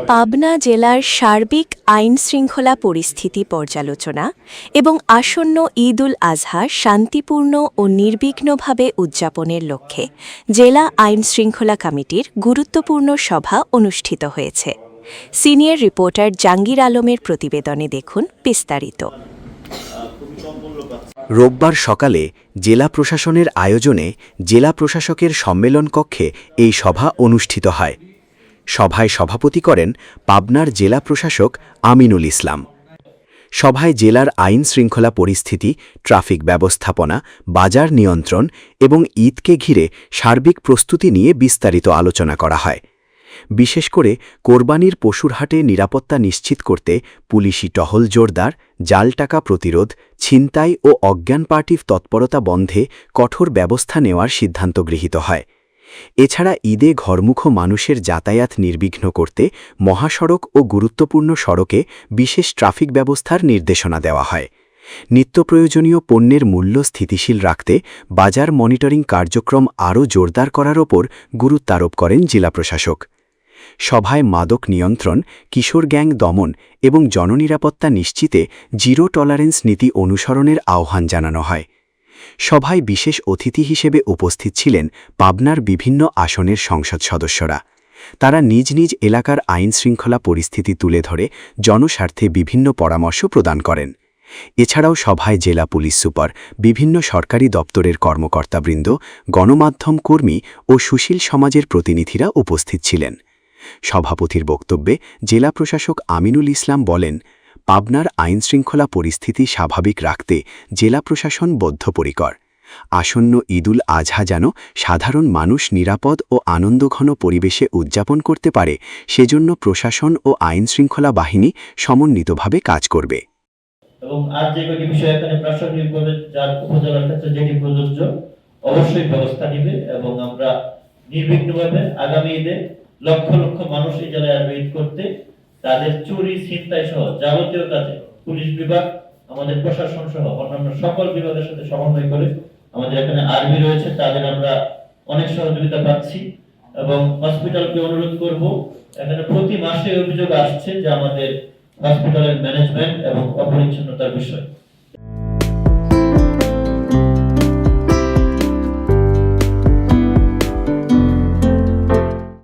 পাবনা জেলার সার্বিক আইনশৃঙ্খলা পরিস্থিতি পর্যালোচনা এবং আসন্ন ঈদ উল আজহা শান্তিপূর্ণ ও নির্বিঘ্নভাবে উদযাপনের লক্ষ্যে জেলা আইনশৃঙ্খলা কমিটির গুরুত্বপূর্ণ সভা অনুষ্ঠিত হয়েছে। সিনিয়র রিপোর্টার জাহাঙ্গীর আলমের প্রতিবেদনে দেখুন বিস্তারিত। রোববার সকালে জেলা প্রশাসনের আয়োজনে জেলা প্রশাসকের সম্মেলন কক্ষে এই সভা অনুষ্ঠিত হয়। সভায় সভাপতি করেন পাবনার জেলা প্রশাসক আমিনুল ইসলাম। সভায় জেলার আইন শৃঙ্খলা পরিস্থিতি, ট্রাফিক ব্যবস্থাপনা, বাজার নিয়ন্ত্রণ এবং ঈদকে ঘিরে সার্বিক প্রস্তুতি নিয়ে বিস্তারিত আলোচনা করা হয়। বিশেষ করে কোরবানির পশুর হাটে নিরাপত্তা নিশ্চিত করতে পুলিশি টহল জোরদার, জাল টাকা প্রতিরোধ, ছিনতাই ও অজ্ঞান পার্টির তৎপরতা বন্ধে কঠোর ব্যবস্থা নেওয়ার সিদ্ধান্ত গৃহীত হয়। এছাড়া ঈদে ঘরমুখ মানুষের যাতায়াত নির্বিঘ্ন করতে মহাসড়ক ও গুরুত্বপূর্ণ সড়কে বিশেষ ট্রাফিক ব্যবস্থার নির্দেশনা দেওয়া হয়। নিত্যপ্রয়োজনীয় পণ্যের মূল্য স্থিতিশীল রাখতে বাজার মনিটরিং কার্যক্রম আরও জোরদার করার ওপর গুরুত্বারোপ করেন জেলা প্রশাসক। সভায় মাদক নিয়ন্ত্রণ, কিশোর গ্যাং দমন এবং জননিরাপত্তা নিশ্চিতে জিরো টলারেন্স নীতি অনুসরণের আহ্বান জানানো হয়। সভায় বিশেষ অতিথি হিসেবে উপস্থিত ছিলেন পাবনার বিভিন্ন আসনের সংসদ সদস্যরা। তারা নিজ নিজ এলাকার আইনশৃঙ্খলা পরিস্থিতি তুলে ধরে জনস্বার্থে বিভিন্ন পরামর্শ প্রদান করেন। এছাড়াও সভায় জেলা পুলিশ সুপার, বিভিন্ন সরকারি দপ্তরের কর্মকর্তাবৃন্দ, গণমাধ্যম কর্মী ও সুশীল সমাজের প্রতিনিধিরা উপস্থিত ছিলেন। সভাপতির বক্তব্যে জেলা প্রশাসক আমিনুল ইসলাম বলেন, পাবনার আইনশৃঙ্খলা পরিস্থিতি স্বাভাবিক রাখতে জেলা প্রশাসন বদ্ধপরিকর। আসন্ন ঈদ উল আজহা যেন সাধারণ মানুষ নিরাপদ ও আনন্দঘন পরিবেশে উদযাপন করতে পারে, সেজন্য প্রশাসন ও আইনশৃঙ্খলা বাহিনী সমন্বিতভাবে কাজ করবে। এবং আর যে কয়েকটি বিষয় এখানে প্রাসঙ্গিকভাবে যার উপজেলার ক্ষেত্রে যেটি প্রযোজ্য অবশ্যই ব্যবস্থা নিবে এবং আমরা নির্বিঘ্নভাবে আগামী ঈদে লক্ষ লক্ষ মানুষ এই জেলায় আসবে ঈদ করতে। তাদের চুরি, ছিনতাই সহ যাবতীয় কাজে পুলিশ বিভাগ, আমাদের প্রশাসন সহ অন্যান্য সকল বিভাগের সাথে সমন্বয় করে আমাদের এখানে আর্মি রয়েছে, তাদের আমরা অনেক সহযোগিতা পাচ্ছি এবং হসপিটালকে অনুরোধ করব। এখানে প্রতি মাসে অভিযোগ আসছে যে আমাদের হসপিটালের ম্যানেজমেন্ট এবং অপরিচ্ছন্নতার বিষয়।